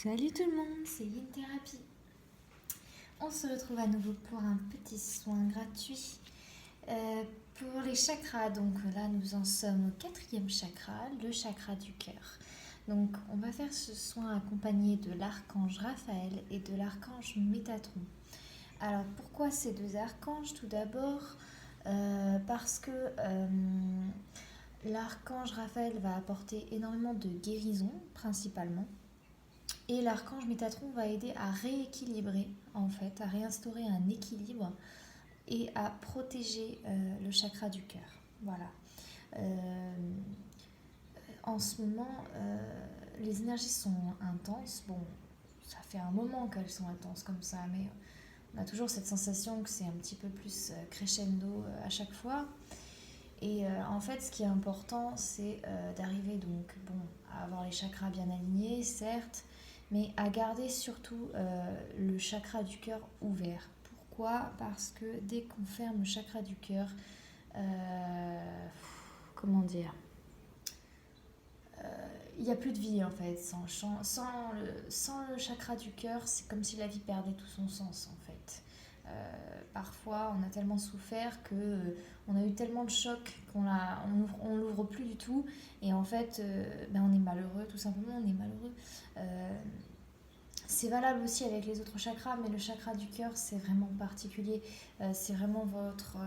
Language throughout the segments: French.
Salut tout le monde, c'est Yin Thérapie. On se retrouve à nouveau pour un petit soin gratuit pour les chakras. Donc là, nous en sommes au 4e chakra, le chakra du cœur. Donc on va faire ce soin accompagné de l'archange Raphaël et de l'archange Métatron. Alors pourquoi ces deux archanges? Tout d'abord parce que l'archange Raphaël va apporter énormément de guérison principalement. Et l'archange Métatron va aider à rééquilibrer, en fait, à réinstaurer un équilibre et à protéger le chakra du cœur. Voilà. En ce moment, les énergies sont intenses. Bon, ça fait un moment qu'elles sont intenses comme ça, mais on a toujours cette sensation que c'est un petit peu plus crescendo à chaque fois. Et en fait, ce qui est important, c'est d'arriver donc, à avoir les chakras bien alignés, certes, mais à garder surtout le chakra du cœur ouvert. Pourquoi? Parce que dès qu'on ferme le chakra du cœur, comment dire, il n'y a plus de vie en fait. Sans le chakra du cœur, c'est comme si la vie perdait tout son sens en fait. Parfois, on a tellement souffert que on a eu tellement de chocs on l'ouvre plus du tout. Et en fait, on est malheureux, tout simplement, on est malheureux. C'est valable aussi avec les autres chakras, mais le chakra du cœur, c'est vraiment particulier. C'est vraiment votre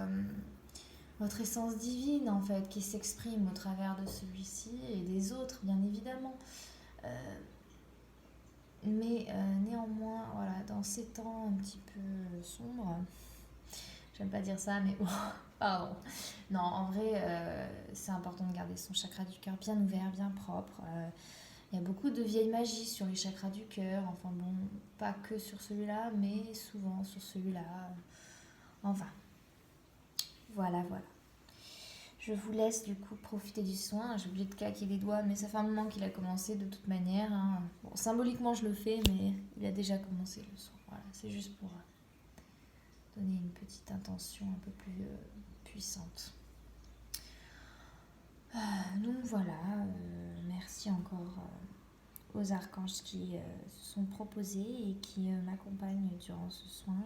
essence divine, en fait, qui s'exprime au travers de celui-ci et des autres, bien évidemment. Mais néanmoins, voilà, dans ces temps un petit peu sombres, j'aime pas dire ça, mais bon, pardon. Non, en vrai, c'est important de garder son chakra du cœur bien ouvert, bien propre. Il y a beaucoup de vieille magie sur les chakras du cœur, enfin bon, pas que sur celui-là, mais souvent sur celui-là. Enfin, voilà. Je vous laisse du coup profiter du soin. J'ai oublié de claquer les doigts, mais ça fait un moment qu'il a commencé de toute manière. Hein. Bon, symboliquement je le fais, mais il a déjà commencé le soin. Voilà, c'est juste pour donner une petite intention un peu plus puissante. Donc voilà, merci encore aux archanges qui se sont proposés et qui m'accompagnent durant ce soin.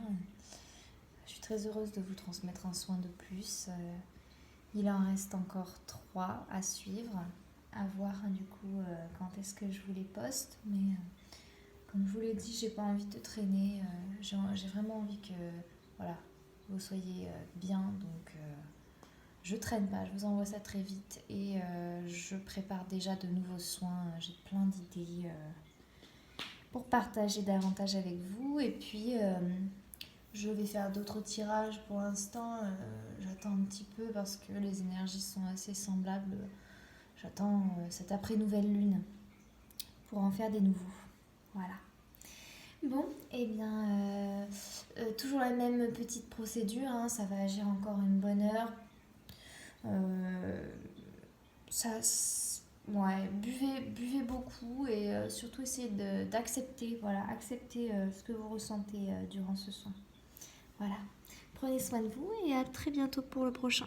Je suis très heureuse de vous transmettre un soin de plus. Il en reste encore 3 à suivre, à voir du coup quand est-ce que je vous les poste. Mais comme je vous l'ai dit, j'ai pas envie de traîner. J'ai vraiment envie que voilà, vous soyez bien. Donc je traîne pas, je vous envoie ça très vite. Et je prépare déjà de nouveaux soins. J'ai plein d'idées pour partager davantage avec vous. Et puis je vais faire d'autres tirages pour l'instant. J'attends un petit peu parce que les énergies sont assez semblables. J'attends cette après-nouvelle lune pour en faire des nouveaux. Voilà. Bon, et bien, toujours la même petite procédure. Hein, ça va agir encore une bonne heure. Buvez beaucoup et surtout essayez d'accepter, accepter ce que vous ressentez durant ce soin. Voilà. Prenez soin de vous et à très bientôt pour le prochain.